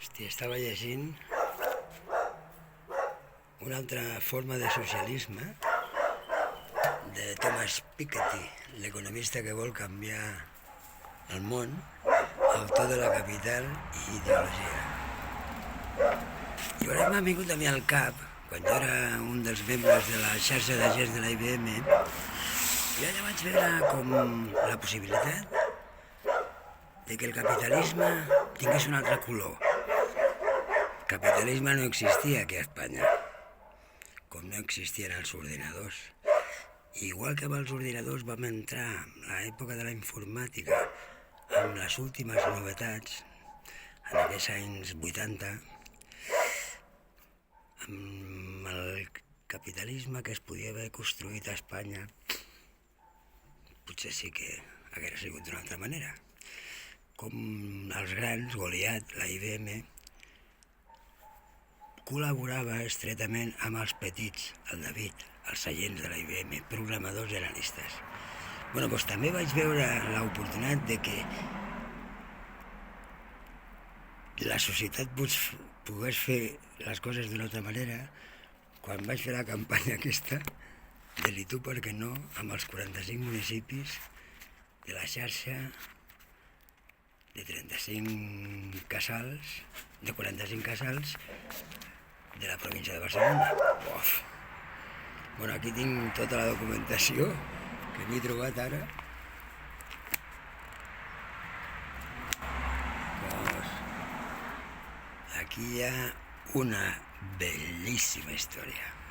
Hòstia, estava llegint una altra forma de socialisme de Thomas Piketty, l'economista que vol canviar el món, autor de La capital i ideologia. I llavors m'ha vingut a mi al cap, quan jo era un dels membres de la xarxa d'agents de la IBM, i allà vaig veure com la possibilitat de que el capitalisme tingués un altre color. El capitalisme no existia aquí a Espanya, com no existien els ordinadors. Igual que amb els ordinadors vam entrar a l'època de la informàtica amb les últimes novetats, en aquests anys 80, amb el capitalisme que es podia haver construït a Espanya, potser sí que hagués sigut d'una altra manera. Com els grans, Goliat, la IBM, col·laborava estretament amb els petits, el David, els agents de la IBM, programadors i analistes. Doncs també vaig veure l'oportunitat de que la societat pogués fer les coses d'una altra manera quan vaig fer la campanya aquesta de l'I tu per què no amb els 45 municipis de la xarxa de 45 casals, de 45 casals de la província de Barcelona. Aquí tinc tota la documentació que m'he trobat ara. Aquí hi ha una bellíssima història.